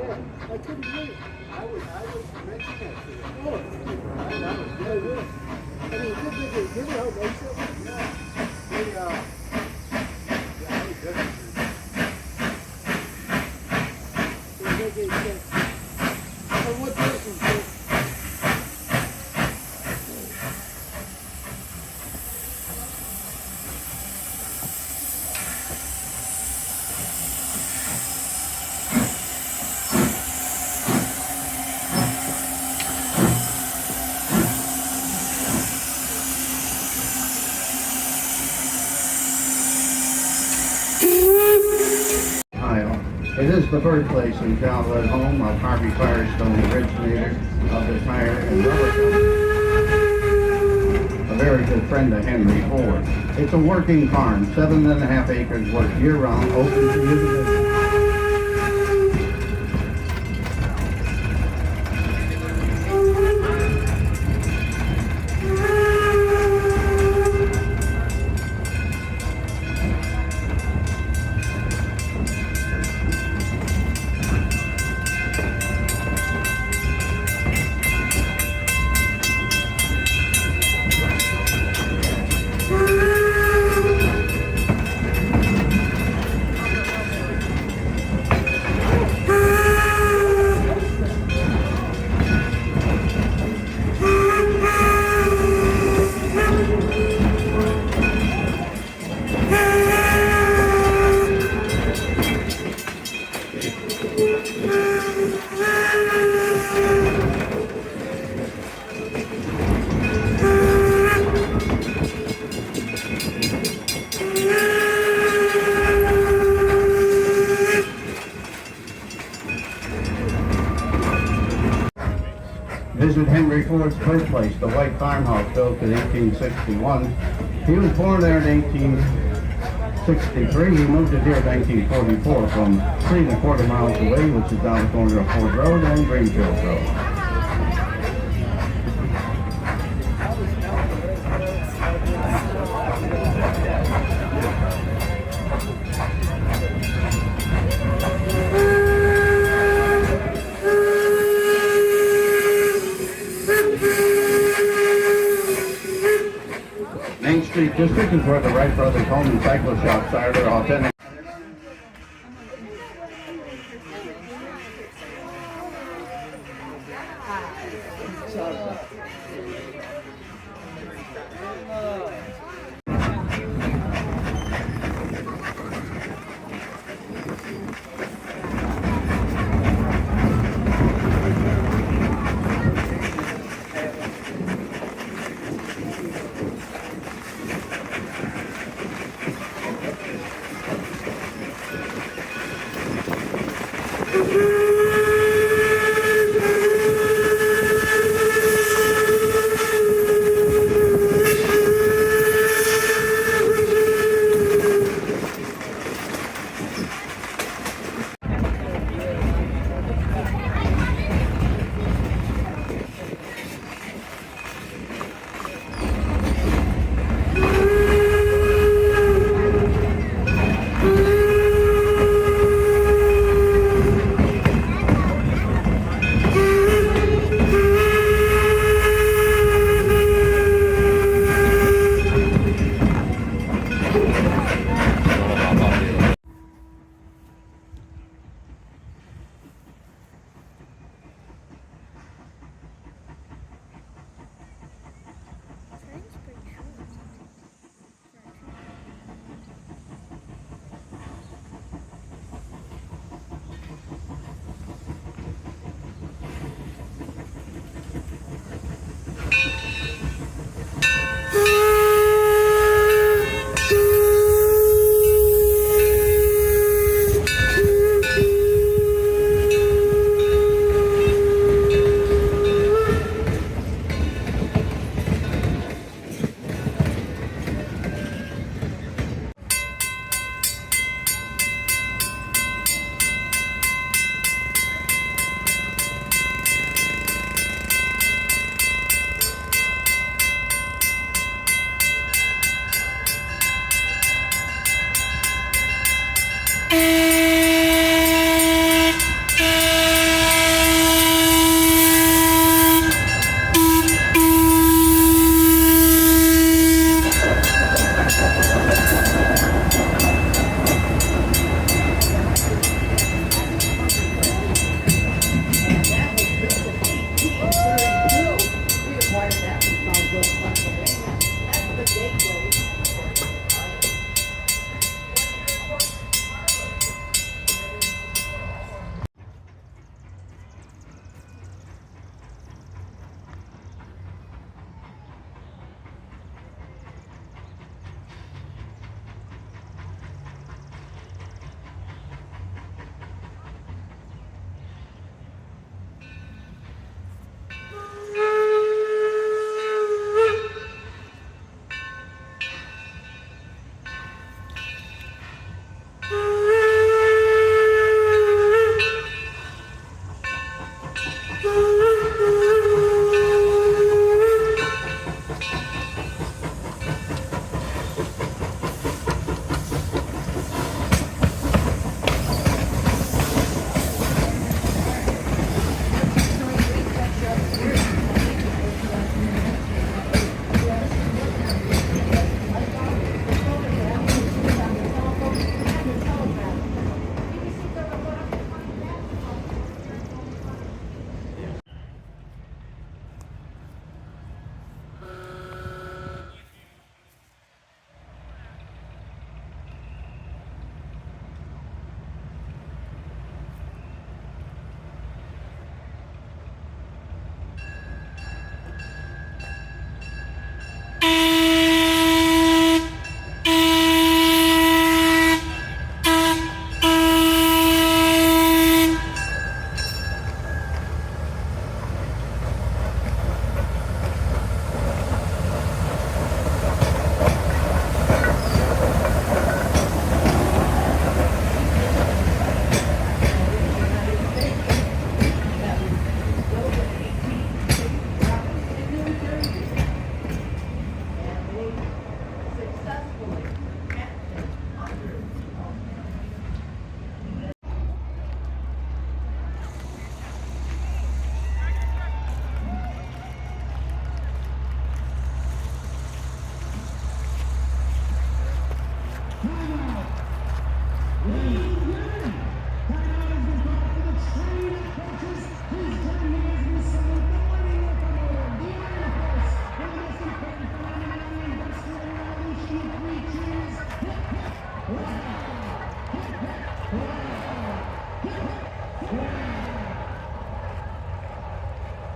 I couldn't believe it. I was mentioning that to you. Oh, that was very good. I mean, did you ever race it? Yeah. Yeah, we did it. What person? It is the birthplace and childhood home of Harvey Firestone, the originator of the tire and rubber company. A very good friend of Henry Ford. It's a working farm, 7.5 acres, work year-round, open to use. Visit Henry Ford's birthplace, the white farmhouse built in 1861. He was born there in 1863. He moved to here in 1944 from 3¼ miles away, which is down the corner of Ford Road and Greenfield Road. Main Street District is where the Wright Brothers Home and Cycle Shops are. They're authentic.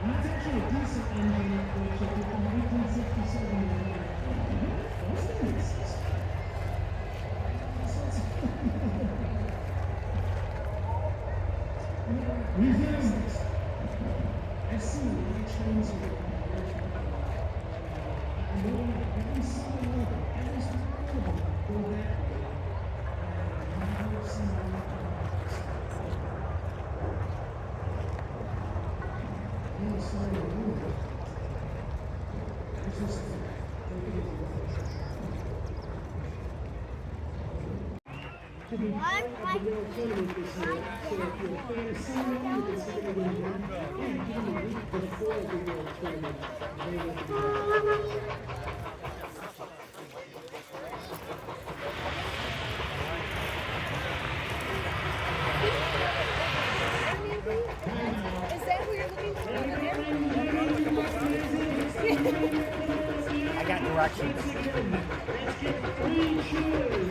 That's actually a decent engine, which if you're from 1867, you're like, those didn't exist. Resume. I've seen a lot of trains here in my lifetime. I know every single one of them, every single one of them go that way. And I've never seen anything like this. I'm sorry to ruin it. It's just a fact. Take it as a fact. To be part of the World Tournament this year, so if you're a fan of singing, you can see it again now. And even a week before the World Tournament, they will be Is that who you're looking for over there? I got directions. Let's get 3 cheers.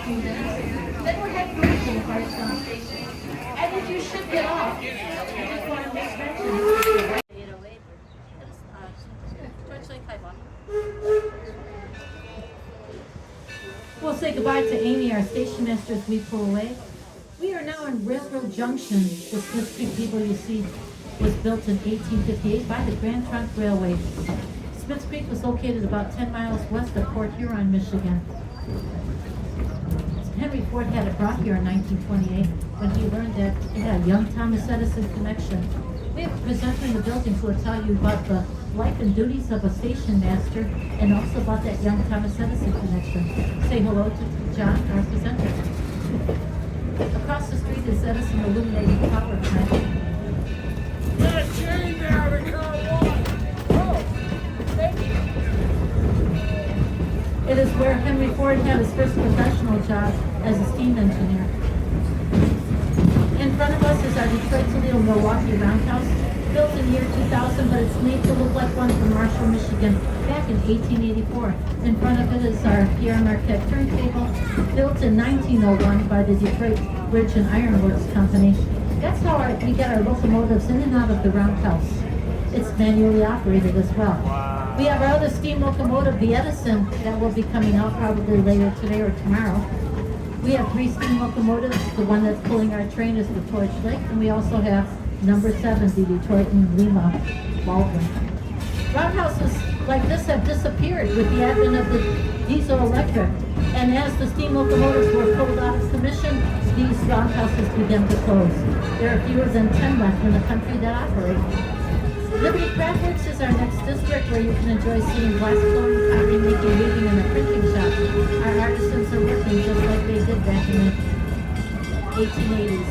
few minutes. Then we're heading over to the Firestone Station. And if you should get off, I just want to make mention. 808. Torch Lake High Bottom. We'll say goodbye to Amy, our station master, as we pull away. We are now in Railroad Junction. The Smith Street PWC was built in 1858 by the Grand Trunk Railway. Smith Creek was located about 10 miles west of Port Huron, Michigan. Henry Ford had it brought here in 1928 when he learned that it had a young Thomas Edison connection. We have a presenter in the building who will tell you about the life and duties of a station master and also about that young Thomas Edison connection. Say hello to John, our presenter. Across the street is Edison Illuminating Power Plant. It is where Henry Ford had his first professional job as a steam engineer. In front of us is our Detroit Toledo Milwaukee Roundhouse, built in the year 2000, but it's made to look like one from Marshall, Michigan, back in 1884. In front of it is our Pierre Marquette turntable, built in 1901 by the Detroit Bridge and Iron Works Company. That's how we get our locomotives in and out of the roundhouse. It's manually operated as well. We have our other steam locomotive, the Edison, that will be coming out probably later today or tomorrow. We have 3 steam locomotives. The one that's pulling our train is the Torch Lake, and we also have number 7, the Detroit and Lima Baldwin. Roundhouses like this have disappeared with the advent of the diesel electric, and as the steam locomotives were pulled out of commission, these roundhouses began to close. There are fewer than 10 left in the country that operate. Liberty Craft Works is our next district where you can enjoy seeing glass blowing, pottery making, weaving, and a printing shop. Our artisans are working just like they did back in the 1880s.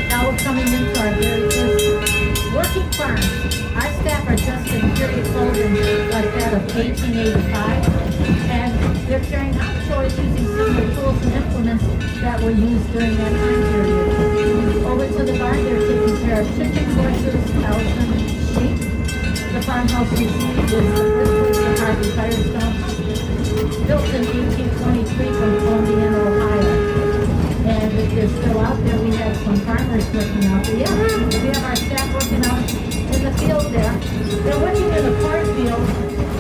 Now we're coming into our very first working farm. Our staff are dressed in period clothing like that of 1885, and they're carrying out chores using similar tools and implements that were used during that time period. Over to the barn, they're taking care of chicken, horses, cows, and sheep. The farmhouse you see is the first of Harvey Firestone, built in 1823 from Columbiana, Ohio. And if they're still out there, we have some farmers working out there. Yeah, we have our staff working out in the field there. They're working in a cornfield,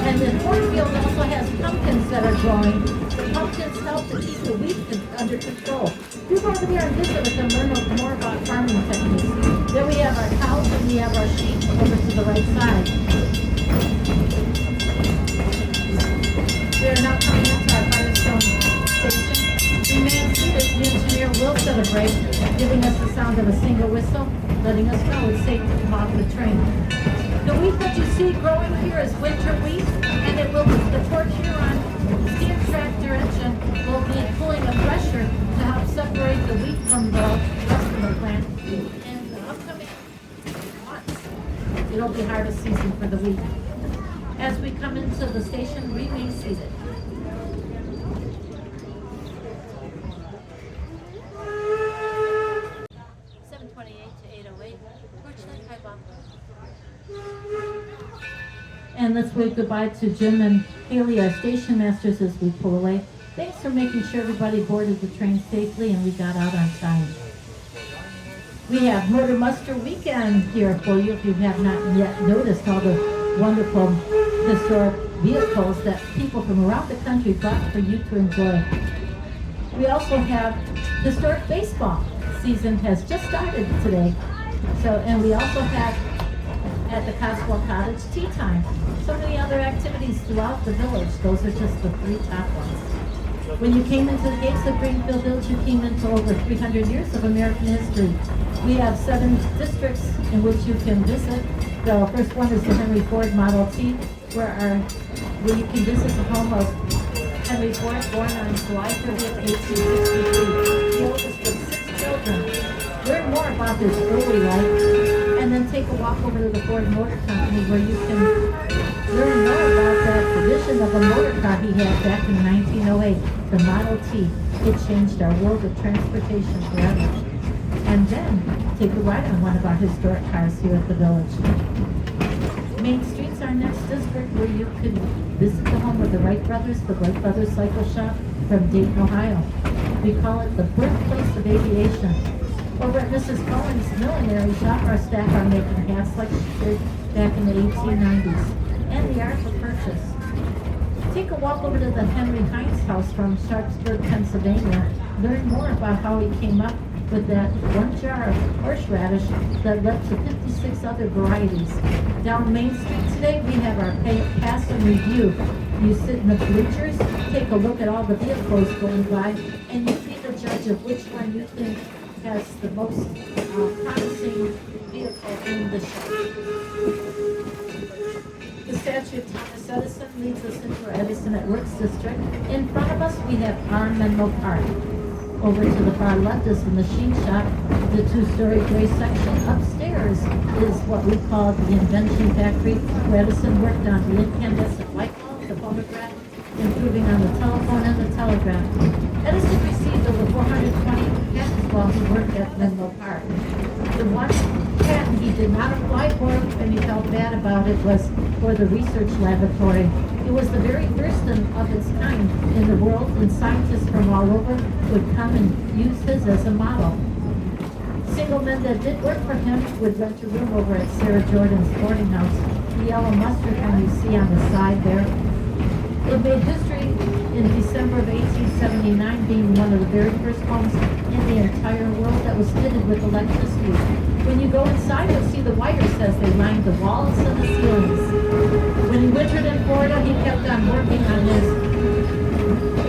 and the cornfield also has pumpkins that are growing. The pumpkins help to keep the weed under control. You go over there and visit with them, learn more about farming techniques. Then we have our cows and we have our sheep over to the right side. We are now coming into our Firestone station. Remain seated, the engineer will celebrate, giving us the sound of a single whistle, letting us know it's safe to come off the train. The wheat that you see growing here is winter wheat, and it will be the Port Huron steam tractor engine will be pulling a thresher to help separate the wheat from the rest of the plant. In the upcoming months, it'll be harvest season for the wheat. As we come into the station, remain seated. And let's wave goodbye to Jim and Haley, our station masters, as we pull away. Thanks for making sure everybody boarded the train safely and we got out on time. We have Murder Muster Weekend here for you if you have not yet noticed all the wonderful historic vehicles that people from around the country brought for you to enjoy. We also have historic baseball season has just started today. And we also have at the Cotswold Cottage tea time. So many other activities throughout the village. Those are just the 3 top ones. When you came into the gates of Greenfield Village, you came into over 300 years of American history. We have 7 districts in which you can visit. The first one is the Henry Ford Model T, where you can visit the home of Henry Ford, born on July 30th, 1863. The oldest of 6 children. Learn more about his early life, and then take a walk over to the Ford Motor Company where you can learn more about that tradition of a motor car he had back in 1908, the Model T. It changed our world of transportation forever. And then take a ride on one of our historic cars here at the village. Main streets are our next district where you can visit the home of the Wright brothers, the Wright Brothers Cycle Shop from Dayton, Ohio. We call it the birthplace of aviation. Over at Mrs. Cohen's millinery shop, our staff are making hats like she did back in the 1890s, and the art of purchase. Take a walk over to the Henry Heinz house from Sharpsburg, Pennsylvania. Learn more about how he came up with that one jar of horseradish that led to 56 other varieties. Down Main Street today, we have our pass and review. You sit in the bleachers, take a look at all the vehicles going by, and you be the judge of which one you think has the most promising vehicle in the show. The statue of Thomas Edison leads us into our Edison at Works district. In front of us, we have our Menlo Park. Over to the far left is the machine shop, the two-story gray section. Upstairs is what we call the invention factory, where Edison worked on the incandescent light bulb, the phonograph, improving on the telephone and the telegraph. Edison received over 420 patents while he worked at Menlo Park. The one patent he did not apply for, and he felt bad about it, was for the research laboratory. It was the very first of its kind in the world, and scientists from all over would come and use his as a model. Single men that did work for him would rent a room over at Sarah Jordan's boarding house. The yellow mustard one you see on the side there. It made history in December of 1879, being one of the very first homes in the entire world that was fitted with electricity. When you go inside, you'll see the wires as they lined the walls and the ceilings. When he wintered in Florida, he kept on working on his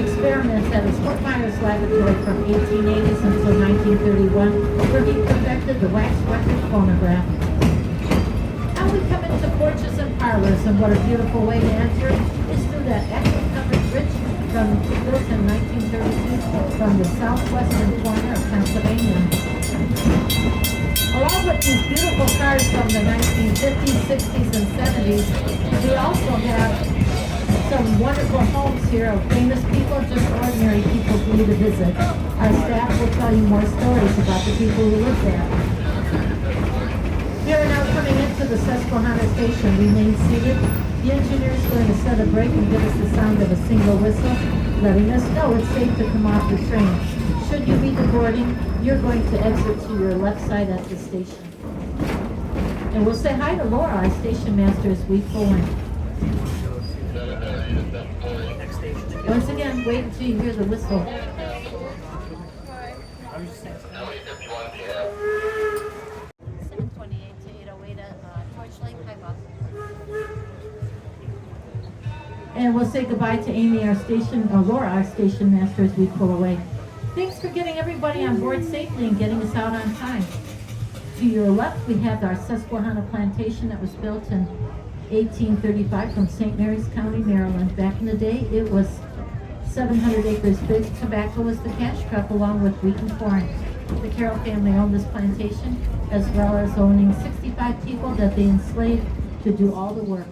experiments at his Fort Myers laboratory from 1880s until 1931, where he perfected the wax record phonograph. Now we come into porches and parlors, and what a beautiful way to enter is through that echo covered bridge built in 1932 from the southwestern corner of Pennsylvania. Along with these beautiful cars from the 1950s, 60s, and 70s, we also have some wonderful homes here of famous people, just ordinary people for you to visit. Our staff will tell you more stories about the people who live there. We are now coming into the Susquehanna station. Remain seated. The engineer is going to set a brake and give us the sound of a single whistle, letting us know it's safe to come off the train. Should you be boarding, you're going to exit to your left side at the station. And we'll say hi to Laura, our station master, as we pull in. Once again, wait until you hear the whistle. 728 to 808 at Torch Lake. Hi, boss. And we'll say goodbye to Amy, our station, or Laura, our station master, as we pull away. Thanks for getting everybody on board safely and getting us out on time. To your left, we have our Susquehanna plantation that was built in 1835 from St. Mary's County, Maryland. Back in the day, it was 700 acres big. Tobacco was the cash crop along with wheat and corn. The Carroll family owned this plantation, as well as owning 65 people that they enslaved to do all the work.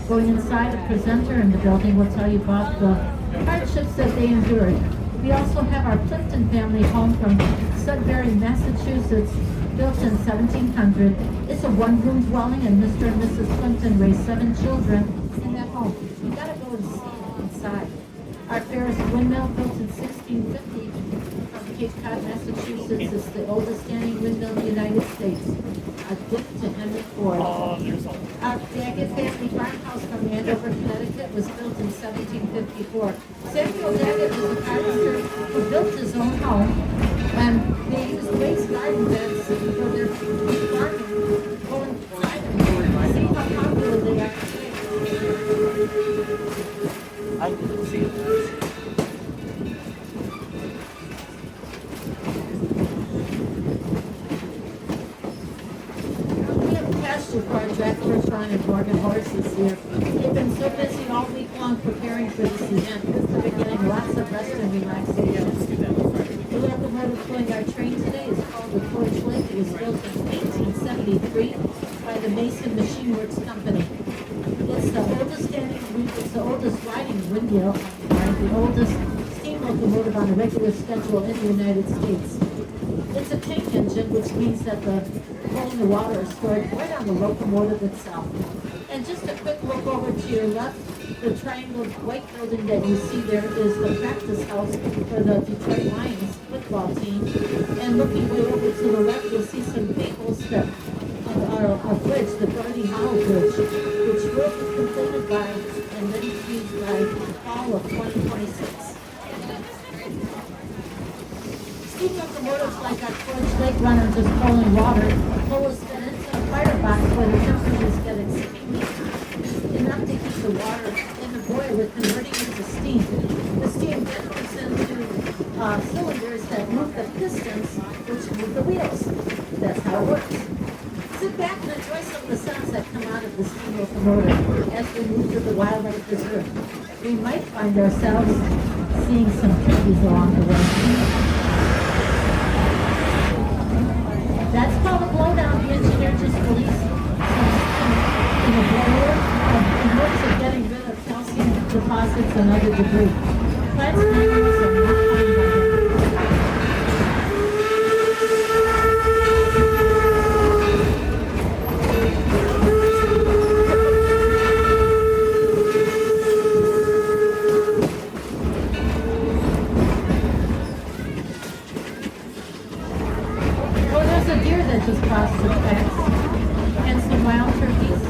Going inside, a presenter in the building will tell you about the hardships that they endured. We also have our Plimpton family home from Sudbury, Massachusetts, built in 1700. It's a one-room dwelling, and Mr. and Mrs. Plimpton raised 7 children in that home. You gotta go and see it inside. Our Ferris windmill, built in 1650 from Cape Cod, Massachusetts, is the oldest standing windmill in the United States. A gift to Henry Ford. Our Daggett family farmhouse from Andover, Connecticut was built in 1754. Samuel Daggett was a carpenter who built his own home, and they used raised garden beds for their farming. Go inside and see how popular they are today. I didn't see it. For our tractors, Ron and Morgan horses here. They've been so busy all week long preparing for this event. They're getting lots of rest and relaxation. The locomotive pulling our train today is called the Torch Lake. It was built in 1873 by the Mason Machine Works Company. It's the oldest riding windmill, the oldest steam locomotive on a regular schedule in the United States. It's a tank engine, which means that the coal and the water are stored right on the locomotive itself. And just a quick look over to your left, the triangle white building that you see there is the practice house for the Detroit Lions football team. And looking way over to the left, you'll see some maples that are a bridge, the Brody Hollow Bridge, which will be completed by and then used by fall of 2026. Steam locomotives like our Torch Lake runner just pulling water, pull us into a firebox where the temperatures get extremely hot, enough to keep the water in the boiler, converting it to steam. The steam then moves into cylinders that move the pistons, which move the wheels. That's how it works. Sit back and enjoy some of the sounds that come out of the steam locomotive as we move through the wildlife preserve. We might find ourselves seeing some turkeys along the way. That's called a blowdown. The engineer just released in a blower in hopes of getting rid of calcium deposits and other debris. Plants and animals are not harmed by it. Just crossed the tracks, and some wild turkeys.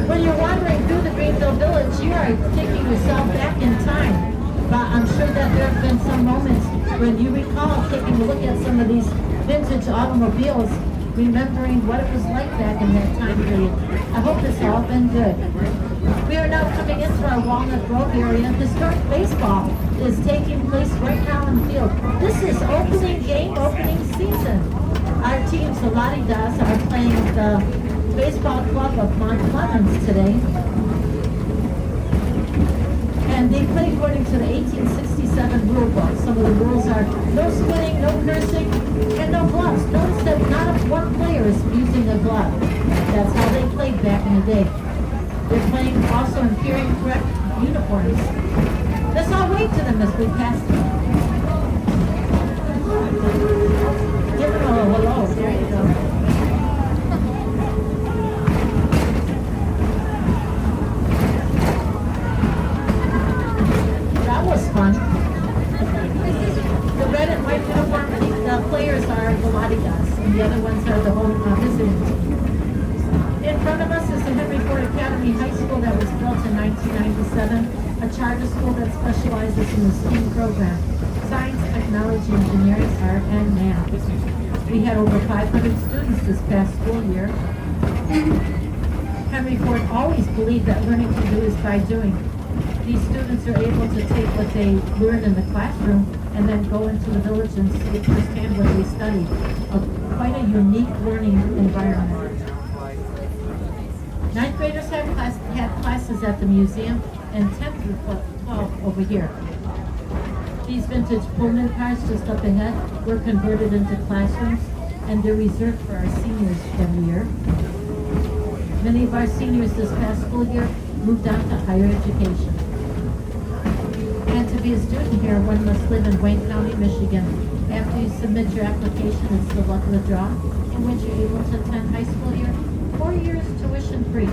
When you're wandering through the Greenfield village, you are taking yourself back in time. But I'm sure that there have been some moments when you recall taking a look at some of these vintage automobiles, remembering what it was like back in that time period. I hope it's all been good. We are now coming into our Walnut Grove area. Historic baseball is taking place right now in the field. This is opening season. Our teams, the Lottie Das, are playing the baseball club of Mont Clemens today. And they play according to the 1867 rule book. Some of the rules are no spitting, no cursing, and no gloves. Notice that not one player is using a glove. That's how they played back in the day. They're playing also in period correct uniforms. Let's all wave to them as we pass them. Give them a hello. There you go. That was fun. The red and white uniform, the players are the Latigas, and the other ones are the home visiting team. In front of us is the Henry Ford Academy High School that was built in 1997, a charter school that specializes in the STEAM program, science, technology, engineering, art, and math. We had over 500 students this past school year. Henry Ford always believed that learning to do is by doing. These students are able to take what they learn in the classroom and then go into the village and see firsthand what they studied. Quite a unique learning environment. Ninth graders had classes at the museum, and 10th through 12 over here. These vintage Pullman cars just up ahead were converted into classrooms, and they're reserved for our seniors every year. Many of our seniors this past school year moved on to higher education. And to be a student here, one must live in Wayne County, Michigan. After you submit your application, it's the luck of the draw, in which you're able to attend high school here, 4 years tuition free.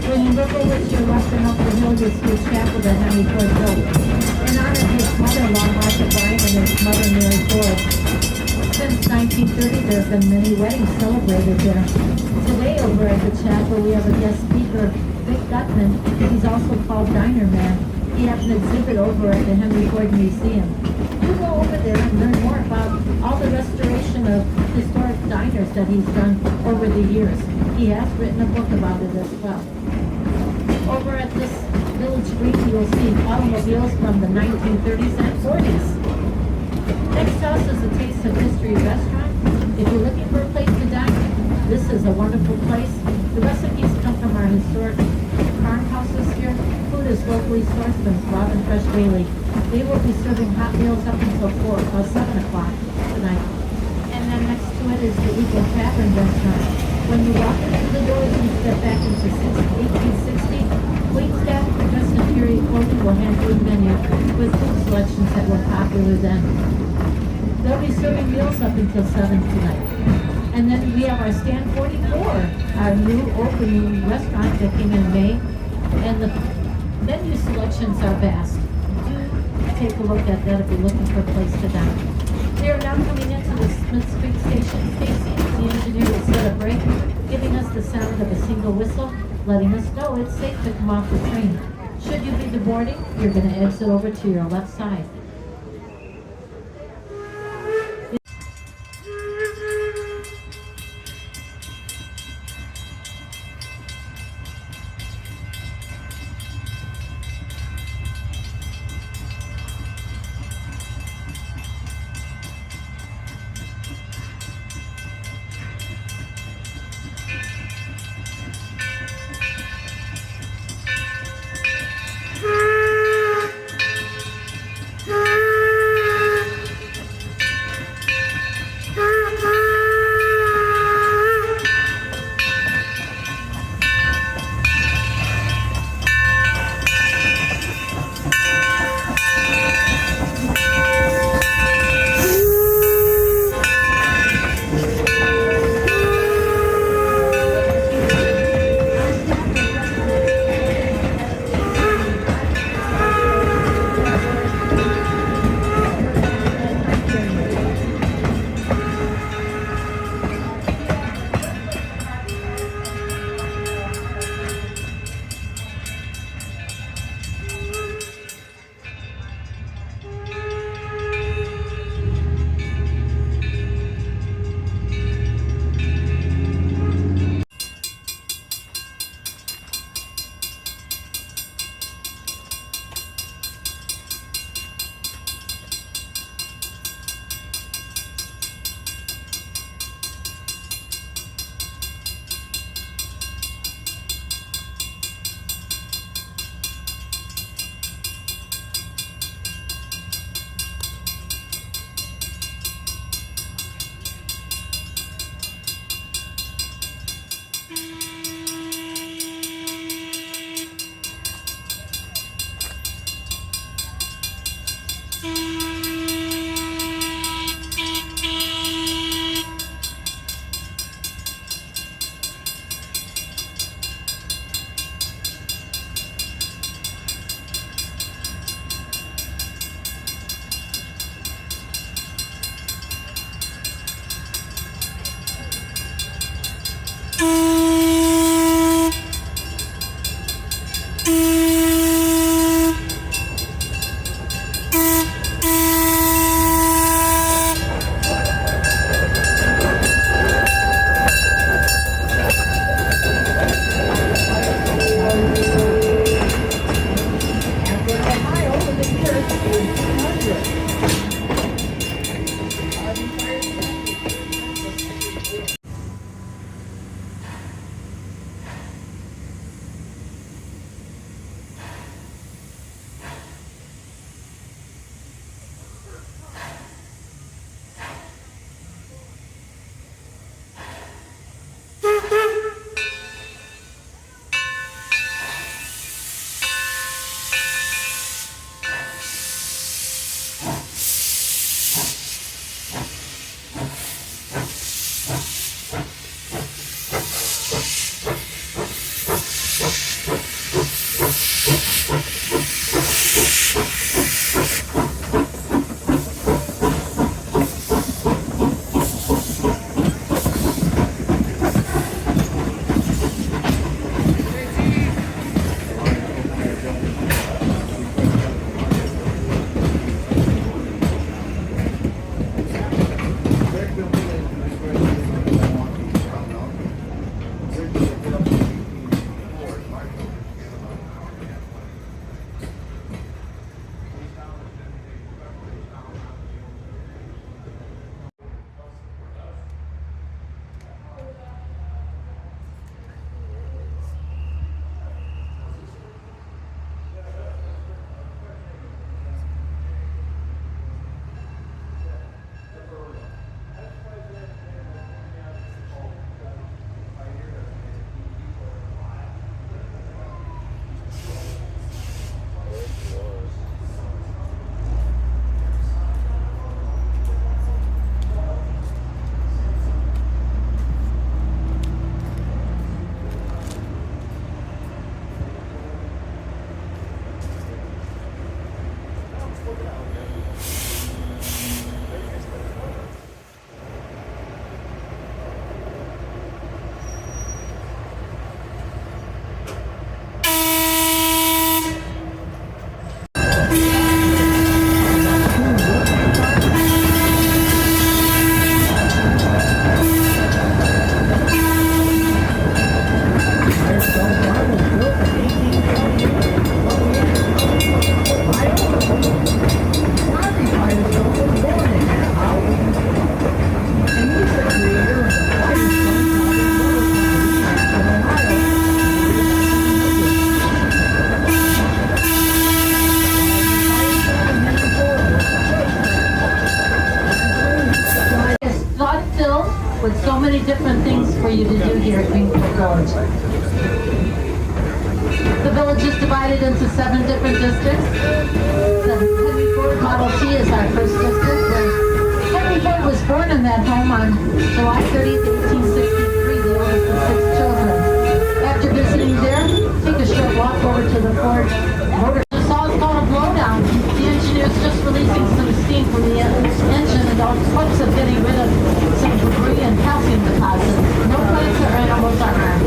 When you look over to your left and up the hill, you'll see a chapel that Henry Ford built in honor of his mother-in-law, Martha Bryan, and his mother, Mary Ford. Since 1930, there have been many weddings celebrated there. Today over at the chapel, we have a guest speaker, Vic Gutman. He's also called Diner Man. He has an exhibit over at the Henry Ford Museum. You go over there and learn more about all the restoration of historic diners that he's done over the years. He has written a book about it as well. Over at this Village Greenfield, you'll see automobiles from the 1930s and 40s. Next to us is a Taste of History restaurant. If you're looking for a place to dine, this is a wonderful place. The recipes come from our historic farmhouses here. Food is locally sourced and raw and fresh daily. They will be serving hot meals up until 7 o'clock tonight. And then next to it is the Eagle Tavern restaurant. When you walk into the doors, you step back into 1860. Wait staff dressed in period clothing will hand you a menu with food selections that were popular then. They'll be serving meals up until 7 tonight. And then we have our Stand 44, our new opening restaurant that came in May. And the menu selections are vast. Do take a look at that if you're looking for a place to dine. They are now coming into the Smith Street station. Stacy, the engineer, will set a break, giving us the sound of a single whistle, letting us know it's safe to come off the train. Should you be deboarding, you're going to exit over to your left side. roads. The village is divided into 7 different districts. The Henry Ford Model T is our first district, where Henry Ford was born in that home on July 30th, 1863, the oldest of 6 children. After visiting there, take a short walk over to the Ford motor. The song is called a blowdown. The engineer's just releasing some steam from the engine in hopes of getting rid of some debris and calcium deposits. No plants or animals are harmed.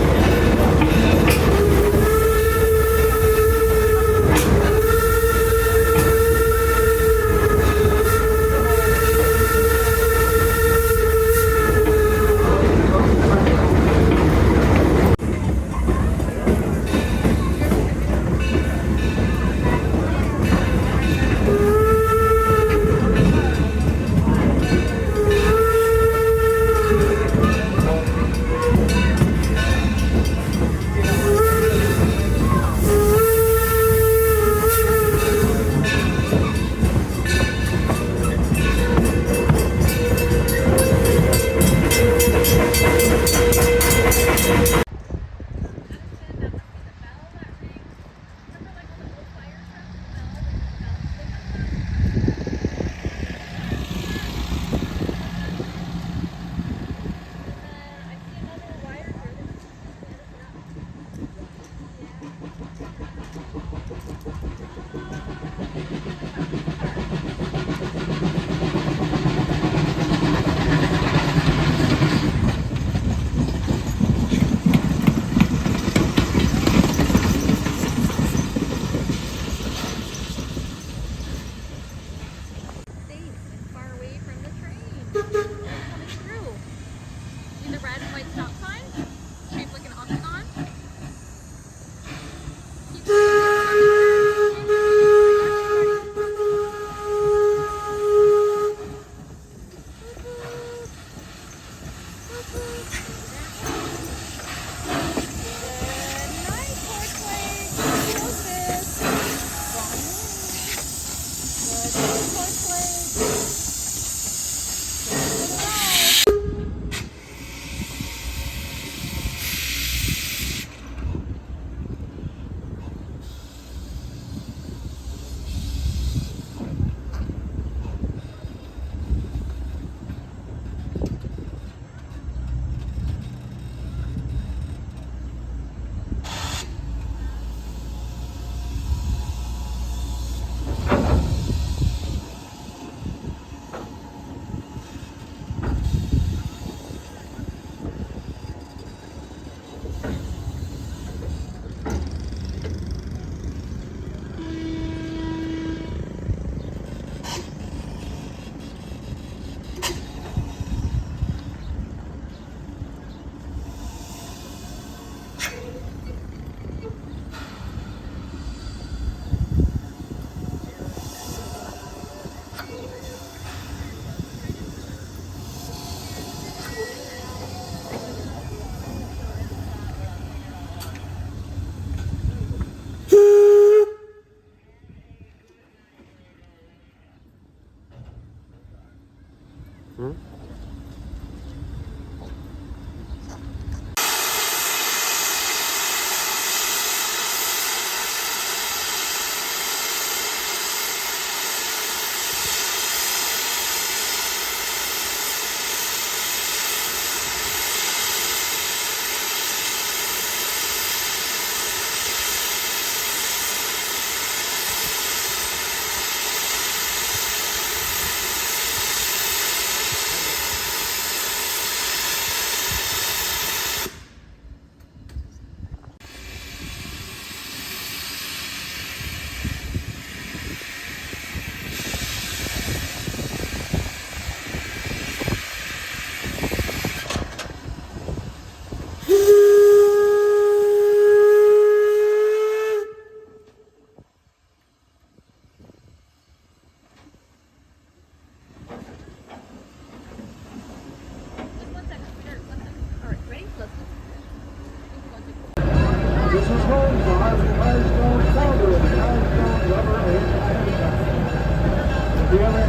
Do you have